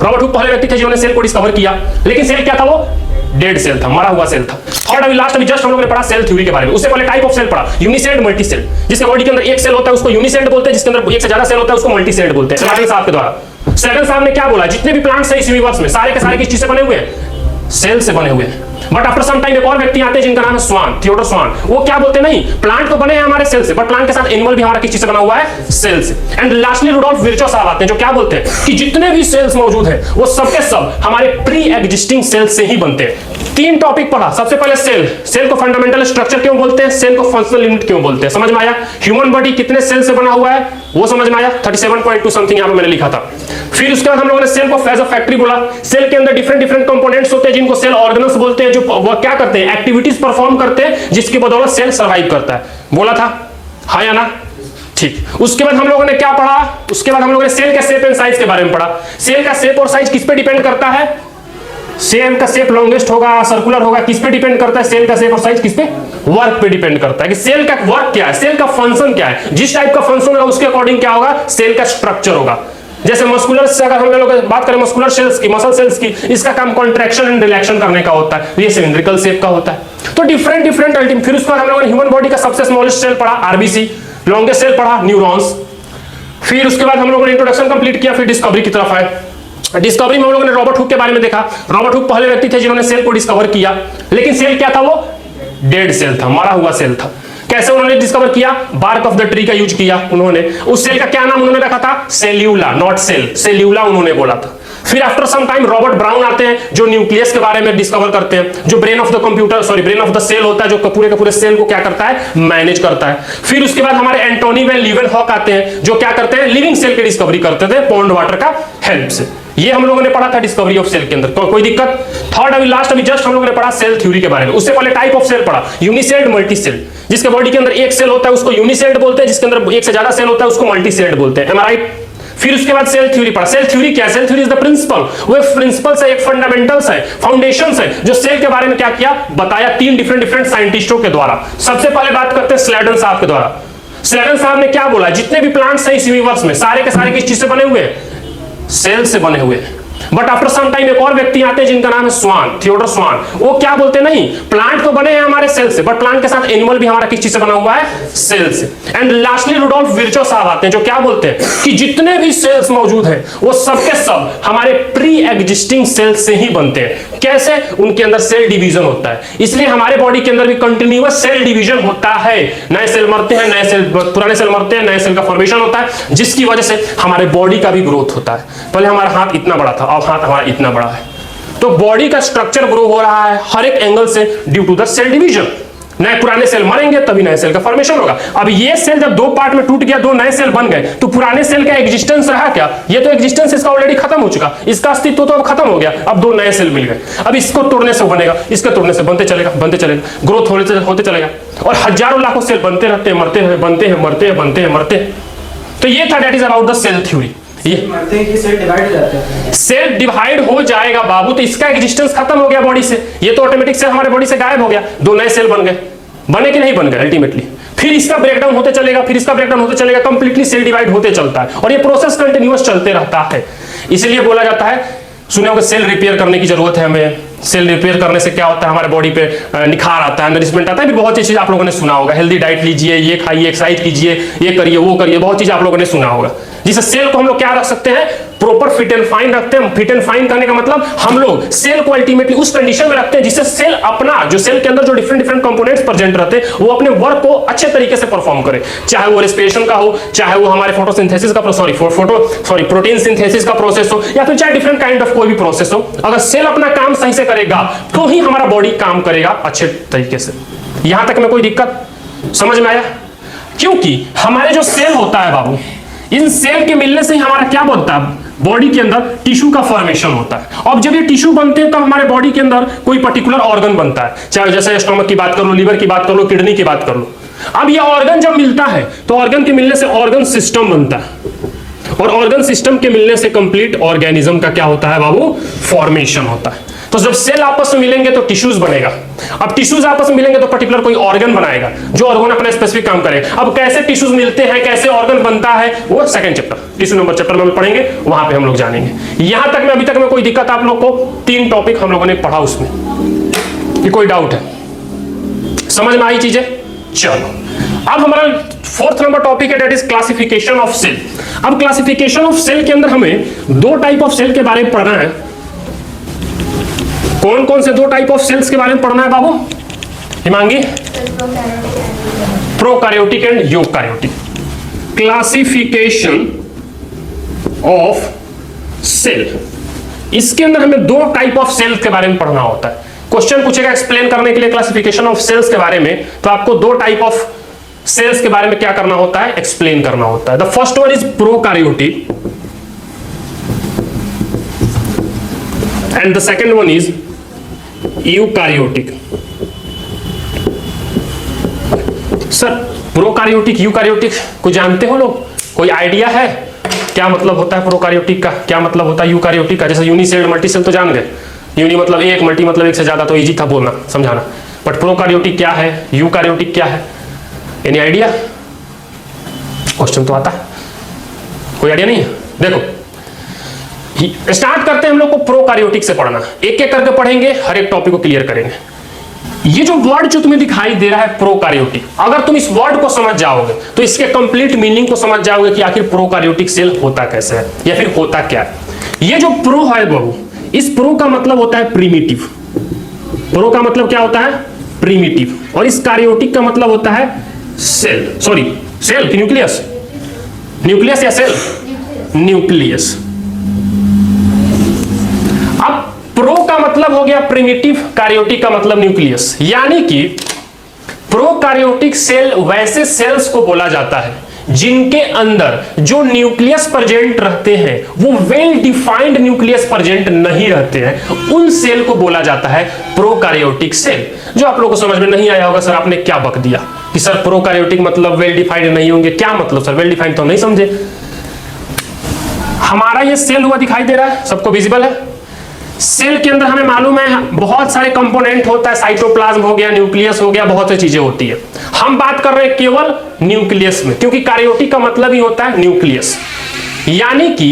Robert Hooke पहले व्यक्ति थे जिन्होंने सेल को डिस्कवर किया, लेकिन सेल क्या था? वो डेड सेल था, मरा हुआ सेल था। थर्ड अभी जस्ट हम लोगों ने पढ़ा सेल थ्योरी के बारे में। उससे पहले टाइप ऑफ सेल पढ़ा, यूनिसेल्ड, मल्टीसेल्ड। जिसके बॉडी के अंदर एक सेल होता है उसको यूनिसेल्ड बोलते हैं, जिसके अंदर एक से ज्यादा सेल होता है उसको मल्टीसेल्ड बोलते हैं, सेगन साहब के द्वारा। सेगन साहब ने क्या बोला? जितने भी प्लांट्स हैं इस यूनिवर्स में सारे के सारे किस चीज से बने हुए हैं? सेल से बने हुए हैं। बट आफ्टर सम टाइम एक और व्यक्ति आते हैं जिनका नाम है स्वान, थियोडोर स्वान। वो क्या बोलते हैं? नहीं, प्लांट तो बने हैं हमारे सेल से, बट प्लांट के साथ एनिमल भी हमारा किस चीज से बना हुआ है? सेल से। एंड लास्टली रुडोल्फ विर्चो साहब आते हैं जो क्या बोलते हैं कि जितने भी सेल्स मौजूद हैं वो सबके सब हमारे प्री एग्जिस्टिंग सेल्स से ही बनते हैं। तीन टॉपिक पढ़ा। सबसे पहले सेल को फंडामेंटल स्ट्रक्चर क्यों बोलते हैं, सेल को फंक्शनल यूनिट क्यों बोलते हैं, समझ में आया। ह्यूमन बॉडी कितने सेल से बना हुआ है वो समझ में आया, 37.2 समथिंग यहां पे मैंने लिखा था। फिर उसके बाद हम लोगों ने सेल को एज अ फैक्ट्री बोला। सेल के अंदर डिफरेंट कंपोनेंट्स होते हैं जिनको सेल ऑर्गेनल्स बोलते हैं, जो वो क्या करते हैं? एक्टिविटीज परफॉर्म करते हैं जिसकी बदौलत सेल सर्वाइव करता है। बोला था, हाँ या ना? ठीक। उसके बाद हम लोगों ने क्या पढ़ा? उसके बाद हम लोगों ने सेल का शेप एंड साइज के बारे में पढ़ा। सेल का शेप और साइज किस पे डिपेंड करता है? सेल का शेप लॉन्गेस्ट होगा, सर्कुलर होगा, किस पे डिपेंड करता है? सेल का शेप और साइज किस पे? वर्क पे डिपेंड करता है कि सेल का वर्क क्या है, सेल का फंक्शन क्या है। जिस टाइप का फंक्शन होगा उसके अकॉर्डिंग क्या होगा? सेल का स्ट्रक्चर होगा। जैसे मस्कुलर से अगर हम लोग बात करें मस्कुलर सेल्स की, मसल सेल्स की, इसका काम कॉन्ट्रैक्शन एंड रिलैक्शन करने का होता है, ये सिलिंड्रिकल शेप का होता है। तो डिफरेंट अल्टीमेट। फिर उसके बाद हम लोगों ने ह्यूमन बॉडी का सबसे स्मॉलेस्ट सेल पढ़ा, आरबीसी। लॉन्गेस्ट सेल पढ़ा, न्यूरॉन्स। फिर उसके बाद हम लोगों ने इंट्रोडक्शन कंप्लीट किया, फिर डिस्कवरी की तरफ आए। डिस्कवरी में हम लोगों ने रॉबर्ट हुक के बारे में देखा। रॉबर्ट हुक पहले व्यक्ति थे जिन्होंने सेल को डिस्कवर किया, लेकिन सेल क्या था? वो डेड सेल था, मरा हुआ सेल था। कैसे उन्होंने डिस्कवर किया? बार्क ऑफ द ट्री का यूज किया उन्होंने। उस सेल का क्या नाम उन्होंने रखा था? सेल्यूला, नॉट सेल, सेल्यूला उन्होंने बोला था। फिर after some time Robert Brown आते हैं जो न्यूक्लियस के बारे में डिस्कवर करते हैं, जो brain of the computer brain of the cell होता है, जो पूरे के पूरे सेल को क्या करता है? मैनेज करता है। फिर उसके बाद हमारे एंटोनी वैन लीवेनहॉक आते हैं जो क्या करते हैं? लिविंग सेल की डिस्कवरी करते थे पॉन्ड वाटर का हेल्प से। ये हम लोगों ने पढ़ा था डिस्कवरी ऑफ सेल के अंदर। कोई दिक्कत? थर्ड अभी जस्ट हम लोगों ने पढ़ा सेल थ्योरी के बारे में। उससे पहले टाइप ऑफ सेल पढ़ा, यूनिसेल्ड, मल्टीसेल्ड। जिसके बॉडी के अंदर एक सेल होता है उसको यूनिसेल्ड बोलते हैं, जिसके अंदर एक से ज्यादा सेल होता है उसको मल्टीसेल्ड बोलते हैं। Am I right? फिर उसके बाद सेल थ्योरी पढ़ा। सेल थ्योरी क्या है? Cell theory is the principle. वो एक प्रिंसिपल्स है, एक फंडामेंटल्स है, फाउंडेशंस है, जो सेल के बारे में क्या किया? बताया तीन डिफरेंट साइंटिस्टों के द्वारा। सबसे पहले बात करते हैं स्लेडन साहब के द्वारा। स्लेडन साहब ने क्या बोला? जितने भी प्लांट्स हैं इस यूनिवर्स में सारे के सारे किस चीज से बने हुए हैं? सेल से बने हुए हैं। बट आफ्टर सम टाइम एक और व्यक्ति आते हैं जिनका नाम है स्वान, थियोडोर स्वान। वो क्या बोलते हैं? नहीं, प्लांट तो बने हैं हमारे सेल से, बट प्लांट के साथ एनिमल भी हमारा किस चीज से बना हुआ है? सेल से। एंड लास्टली रुडोल्फ विर्चो साहब आते हैं जो क्या बोलते हैं कि जितने भी सेल्स मौजूद हैं वो सबके सब हमारे प्री एग्जिस्टिंग सेल्स से ही बनते हैं। कैसे? उनके अंदर सेल डिवीजन होता है, इसलिए हमारे बॉडी के अंदर भी कंटिन्यूअस सेल डिवीजन होता है। नए सेल मरते हैं, नए सेल, पुराने सेल मरते हैं, नए सेल का फॉर्मेशन होता है, जिसकी वजह से हमारे बॉडी का भी ग्रोथ होता है। पहले हमारा हाथ इतना बड़ा था, अब हाथ हमारा इतना बड़ा है। तो बॉडी का स्ट्रक्चर ग्रो हो रहा है हर एक एंगल से due to the cell division. नए पुराने सेल मरेंगे तभी नए सेल का फॉर्मेशन होगा। अब ये सेल जब दो पार्ट में टूट गया, दो नए सेल बन गए, तो पुराने सेल का एग्जिस्टेंस रहा क्या? ये तो एग्जिस्टेंस इसका ऑलरेडी खत्म हो चुका, इसका अस्तित्व तो अब खत्म हो गया। अब दो नए सेल मिल गए, अब इसको तोड़ने से बनेगा, इसके तोड़ने से बनते चलेगा, ग्रोथ होते चलेगा, और हजारों लाखों सेल बनते रहते हैं, मरते हैं, बनते हैं, मरते हैं, बनते हैं, मरते हैं। तो ये था, that is about the cell theory. Cell divide हो जाते हैं, सेल डिवाइड हो जाएगा बाबू, तो इसका एग्जिस्टेंस खत्म हो गया बॉडी से। ये तो ऑटोमेटिक सेल हमारे बॉडी से गायब हो गया, दो नए सेल बन गए, बने कि नहीं बन गए अल्टीमेटली। फिर इसका ब्रेकडाउन होते चलेगा, फिर इसका ब्रेकडाउन होते चलेगा, कंप्लीटली सेल डिवाइड होते चलता है, और ये प्रोसेस कंटिन्यूअस चलते रहता है। इसलिए बोला जाता है, सुने होगा, सेल रिपेयर करने की जरूरत है हमें। सेल रिपेयर करने से क्या होता है? हमारे बॉडी पे निखार आता है, नरिशमेंट आता है। भी बहुत चीज आप लोगों ने सुना होगा, हेल्दी डाइट लीजिए, ये खाइए, एक्सरसाइज कीजिए, ये करिए, वो करिए, बहुत चीज आप लोगों ने सुना होगा, जिससे सेल को हम लोग क्या रख सकते हैं? प्रॉपर फिट एंड फाइन रखते हैं। फिट एंड फाइन करने का मतलब हम लोग सेल को अल्टीमेटली उस कंडीशन में रखते हैं जिससे सेल अपना, जो सेल के अंदर जो डिफरेंट कंपोनेंट्स प्रेजेंट रहते हैं, वो अपने वर्क को अच्छे तरीके से परफॉर्म करे। चाहे वो रेस्पिरेशन का हो, चाहे वो हमारे फोटोसिंथेसिस का प्रोटीन सिंथेसिस का प्रोसेस हो, या फिर चाहे डिफरेंट काइंड ऑफ कोई भी प्रोसेस हो, अगर सेल अपना काम सही से करेगा तो ही हमारा बॉडी काम करेगा अच्छे तरीके से। यहां तक में कोई दिक्कत समझ में आया? क्योंकि हमारे जो सेल होता है बाबू, इन सेल के मिलने से ही हमारा क्या बनता है? बॉडी के अंदर टिश्यू का फॉर्मेशन होता है। अब जब ये टिश्यू बनते हैं तो हमारे बॉडी के अंदर कोई पर्टिकुलर ऑर्गन बनता है, चाहे जैसे स्टोमक की बात कर लो, लीवर की बात कर लो, किडनी की बात कर लो। अब ये ऑर्गन जब मिलता है तो ऑर्गन के मिलने से ऑर्गन सिस्टम बनता है, और ऑर्गन सिस्टम के मिलने से कंप्लीट ऑर्गेनिज्म का क्या होता है बाबू, फॉर्मेशन होता है। तो जब सेल आपस में मिलेंगे तो टिश्यूज बनेगा, अब टिश्यूज आपस में मिलेंगे तो पर्टिकुलर कोई ऑर्गन बनाएगा, जो ऑर्गन अपना स्पेसिफिक काम करेगा। अब कैसे टिश्यूज मिलते हैं, कैसे ऑर्गन बनता है, वो second chapter, tissue number chapter में पढ़ेंगे, वहां पे हम लोग जानेंगे। यहां तक में अभी तक में कोई दिक्कत आप लोग को, 3 टॉपिक हम लोगों ने पढ़ा उसमें, कि कोई डाउट है, समझ में आई चीजें? चलो अब हमारा 4th नंबर टॉपिक है, that is classification of cell. अब क्लासिफिकेशन ऑफ सेल के अंदर हमें 2 टाइप ऑफ सेल के बारे में पढ़ना है। कौन कौन से 2 टाइप ऑफ सेल्स के बारे में पढ़ना है बाबू Himangi? Prokaryotic and eukaryotic. Classification of cell, इसके अंदर हमें 2 टाइप ऑफ सेल के बारे में पढ़ना होता है। क्वेश्चन पूछेगा एक्सप्लेन करने के लिए क्लासिफिकेशन ऑफ सेल्स के बारे में, तो आपको 2 टाइप ऑफ सेल्स के बारे में क्या करना होता है, एक्सप्लेन करना होता है। The first one is prokaryotic and the second one is eukaryotic. Sir prokaryotic eukaryotic को जानते हो लोग? कोई आइडिया है क्या मतलब होता है प्रोकैरियोटिक का, क्या मतलब होता है यूकैरियोटिक का? जैसे यूनिसेल मल्टीसेल तो जान गए, यूनि मतलब एक, मल्टी मतलब एक से ज्यादा, तो इजी था बोलना समझाना। बट प्रोकैरियोटिक क्या है, यूकैरियोटिक क्या है, एनी आइडिया? क्वेश्चन तो आता है, कोई आइडिया नहीं है? देखो स्टार्ट करते हैं हम लोग को प्रोकैरियोटिक से पढ़ना, एक एक करके पढ़ेंगे, हर एक टॉपिक को क्लियर करेंगे। ये जो वर्ड जो तुम्हें दिखाई दे रहा है प्रोकैरियोटिक, अगर तुम इस वर्ड को समझ जाओगे तो इसके कंप्लीट मीनिंग को समझ जाओगे कि आखिर प्रोकैरियोटिक सेल होता कैसे है या फिर होता क्या है। ये जो प्रो है बाबू, इस प्रो का मतलब होता है प्रिमिटिव। प्रो का मतलब क्या होता है, प्रिमिटिव। और इस कैरियोटिक का मतलब होता है सेल, सॉरी सेल की न्यूक्लियस, न्यूक्लियस या सेल, न्यूक्लियस। अब प्रो का मतलब हो गया प्रिमिटिव, कैरियोटिक का मतलब न्यूक्लियस। यानी कि प्रोकैरियोटिक सेल वैसे सेल्स को बोला जाता है जिनके अंदर जो न्यूक्लियस प्रेजेंट रहते हैं वो वेल डिफाइंड न्यूक्लियस प्रेजेंट नहीं रहते हैं, उन सेल को बोला जाता है प्रोकैरियोटिक सेल। जो आप लोगों को समझ में नहीं आया होगा सर आपने क्या बक दिया कि सर प्रोकैरियोटिक मतलब वेल डिफाइंड नहीं होंगे, क्या मतलब सर वेल डिफाइंड तो नहीं समझे। हमारा ये सेल हुआ दिखाई दे रहा है, सबको विजिबल है। सेल के अंदर हमें मालूम है बहुत सारे कंपोनेंट होता है, साइटोप्लाज्म हो गया, न्यूक्लियस हो गया, बहुत सी चीजें होती है। हम बात कर रहे हैं केवल न्यूक्लियस में, क्योंकि कैरियोटिक का मतलब ही होता है न्यूक्लियस। यानी कि